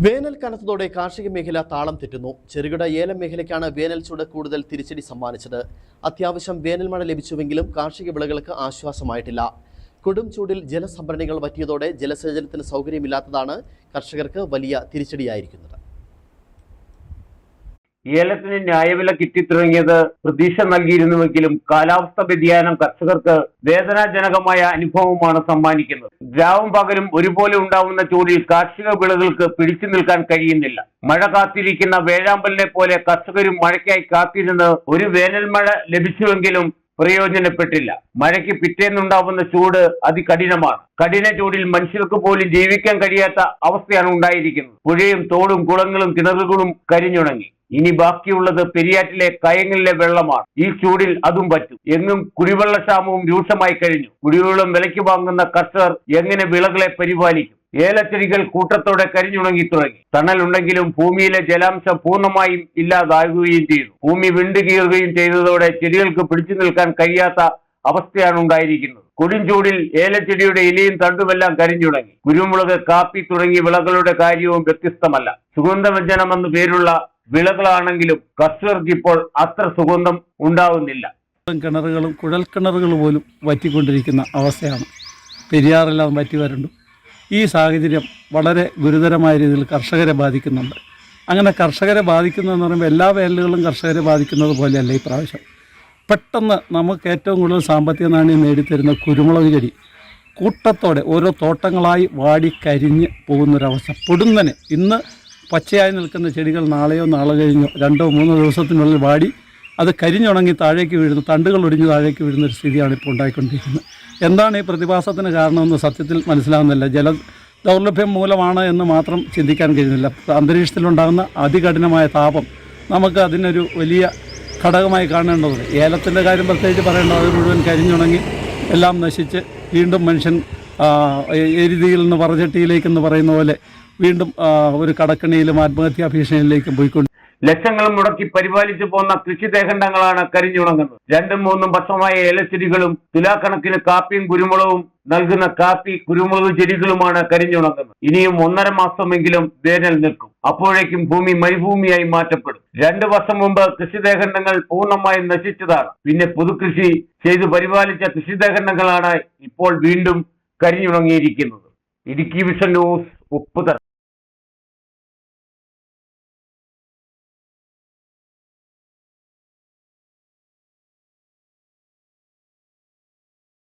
വേനൽ കനത്തതോടെ കാർഷിക മേഖല താളം തെറ്റുന്നു. ചെറുകിട ഏലം മേഖലയ്ക്കാണ് വേനൽ ചൂട് കൂടുതൽ തിരിച്ചടി സമ്മാനിച്ചത്. അത്യാവശ്യം വേനൽ മഴ ലഭിച്ചുവെങ്കിലും കാർഷിക വിളകൾക്ക് ആശ്വാസമായിട്ടില്ല. കൊടും ചൂടിൽ ജലസംഭരണികൾ വറ്റിയതോടെ ജലസേചനത്തിന് സൗകര്യമില്ലാത്തതാണ് കർഷകർക്ക് വലിയ തിരിച്ചടിയായിരിക്കുന്നത്. ഏലത്തിന് ന്യായവില കിട്ടിത്തുടങ്ങിയത് പ്രതീക്ഷ നൽകിയിരുന്നുവെങ്കിലും കാലാവസ്ഥ വ്യതിയാനം കർഷകർക്ക് വേദനാജനകമായ അനുഭവമാണ് സമ്മാനിക്കുന്നത്. രാവും പകലും ഒരുപോലെ ഉണ്ടാവുന്ന ചൂടിൽ കാർഷിക വിളകൾക്ക് പിടിച്ചു നിൽക്കാൻ കഴിയുന്നില്ല. മഴ കാത്തിരിക്കുന്ന വേഴാമ്പലിനെ പോലെ കർഷകരും മഴയ്ക്കായി കാത്തിരുന്ന് ഒരു വേനൽ മഴ ലഭിച്ചുവെങ്കിലും പ്രയോജനപ്പെട്ടില്ല. മഴയ്ക്ക് പിറ്റേന്നുണ്ടാവുന്ന ചൂട് അതികഠിനമാണ്. കഠിന ചൂടിൽ മനുഷ്യർക്ക് പോലും ജീവിക്കാൻ കഴിയാത്ത അവസ്ഥയാണ് ഉണ്ടായിരിക്കുന്നത്. പുഴയും തോടും കുളങ്ങളും കിണറുകളും കരിഞ്ഞുണങ്ങി. ഇനി ബാക്കിയുള്ളത് പെരിയാറ്റിലെ കയങ്ങളിലെ വെള്ളമാണ്. ഈ ചൂടിൽ അതും പറ്റും. എങ്ങും കുടിവെള്ളക്ഷാമവും രൂക്ഷമായി കഴിഞ്ഞു. കുടിവെള്ളം വിലയ്ക്ക് വാങ്ങുന്ന കർഷകർ എങ്ങനെ വിളകളെ പരിപാലിക്കും? ഏലച്ചെടികൾ കൂട്ടത്തോടെ കരിഞ്ഞുണങ്ങി തുടങ്ങി. തണലുണ്ടെങ്കിലും ഭൂമിയിലെ ജലാംശം പൂർണ്ണമായും ഇല്ലാതാകുകയും ചെയ്തു. ഭൂമി വിണ്ടുകീറുകയും ചെയ്തതോടെ ചെടികൾക്ക് പിടിച്ചു നിൽക്കാൻ കഴിയാത്ത അവസ്ഥയാണ് ഉണ്ടായിരിക്കുന്നത്. കൊടുംചൂടിൽ ഏലച്ചെടിയുടെ ഇലയും തണ്ടുമെല്ലാം കരിഞ്ഞുണങ്ങി. കുരുമുളക്, കാപ്പി തുടങ്ങിയ വിളകളുടെ കാര്യവും വ്യത്യസ്തമല്ല. സുഗന്ധവ്യഞ്ജനമെന്ന് പേരുള്ള വിളകളാണെങ്കിലും കർഷകർക്ക് ഇപ്പോൾ അത്ര സുഗന്ധം ഉണ്ടാവുന്നില്ല. കിണറുകളും കുഴൽ കിണറുകൾ പോലും വറ്റിക്കൊണ്ടിരിക്കുന്ന അവസ്ഥയാണ്. പെരിയാറെല്ലാം വറ്റി വരണ്ടു. ഈ സാഹചര്യം വളരെ ഗുരുതരമായ രീതിയിൽ കർഷകരെ ബാധിക്കുന്നുണ്ട്. അങ്ങനെ കർഷകരെ ബാധിക്കുന്നതെന്ന് പറയുമ്പോൾ എല്ലാ വേനലുകളും കർഷകരെ ബാധിക്കുന്നത് പോലെയല്ല ഈ പ്രാവശ്യം. പെട്ടെന്ന് നമുക്ക് ഏറ്റവും കൂടുതൽ സാമ്പത്തിക നാണ്യം നേടിത്തരുന്ന കുരുമുളക് ചെടി കൂട്ടത്തോടെ ഓരോ തോട്ടങ്ങളായി വാടി കരിഞ്ഞ് പോകുന്നൊരവസ്ഥ. പൊടുന്നനെ ഇന്ന് പച്ചയായി നിൽക്കുന്ന ചെടികൾ നാളെയോ നാളെ കഴിഞ്ഞോ 2-3 ദിവസത്തിനുള്ളിൽ വാടി അത് കരിഞ്ഞുണങ്ങി താഴേക്ക് വീഴുന്നു, തണ്ടുകൾ ഒടിഞ്ഞ് താഴേക്ക് വീഴുന്ന ഒരു സ്ഥിതിയാണ് ഇപ്പോൾ ഉണ്ടായിക്കൊണ്ടിരിക്കുന്നത്. എന്താണ് ഈ പ്രതിഭാസത്തിന് കാരണമെന്ന് സത്യത്തിൽ മനസ്സിലാകുന്നില്ല. ദൗർലഭ്യം മൂലമാണ് എന്ന് മാത്രം ചിന്തിക്കാൻ കഴിയുന്നില്ല. അന്തരീക്ഷത്തിലുണ്ടാകുന്ന അതികഠിനമായ താപം നമുക്ക് അതിനൊരു വലിയ ഘടകമായി കാണേണ്ടതുണ്ട്. ഏലത്തിൻ്റെ കാര്യം പ്രത്യേകിച്ച് പറയേണ്ടത്, അത് മുഴുവൻ കരിഞ്ഞുണങ്ങി എല്ലാം നശിച്ച് വീണ്ടും മനുഷ്യൻ എരുതിയിൽ നിന്ന് പറചട്ടിയിലേക്കെന്ന് പറയുന്ന പോലെ വീണ്ടും ഒരു കടക്കണിയിലും ആത്മഹത്യാ ഭീഷണിയിലേക്കും പോയിക്കൊണ്ട് ലക്ഷങ്ങൾ മുടക്കി പരിപാലിച്ചു പോകുന്ന കൃഷിദേഹണ്ഡങ്ങളാണ് കരിഞ്ഞുണങ്ങുന്നത്. 2-3 വർഷമായ ഏലച്ചെടികളും തുലാക്കണക്കിന് കാപ്പിയും കുരുമുളകും നൽകുന്ന കാപ്പി കുരുമുളക് ചെടികളുമാണ് കരിഞ്ഞുണങ്ങുന്നത്. ഇനിയും 1.5 മാസമെങ്കിലും വേനൽ നിൽക്കും. അപ്പോഴേക്കും ഭൂമി മരുഭൂമിയായി മാറ്റപ്പെടും. 2 വർഷം മുമ്പ് കൃഷിദേഹണ്ഡങ്ങൾ പൂർണ്ണമായും നശിച്ചതാണ്. പിന്നെ പുതുകൃഷി ചെയ്ത് പരിപാലിച്ച കൃഷിദേഹണ്ഡങ്ങളാണ് ഇപ്പോൾ വീണ്ടും കരിഞ്ഞുണങ്ങിയിരിക്കുന്നത്. Idukki vision news, Upputhara.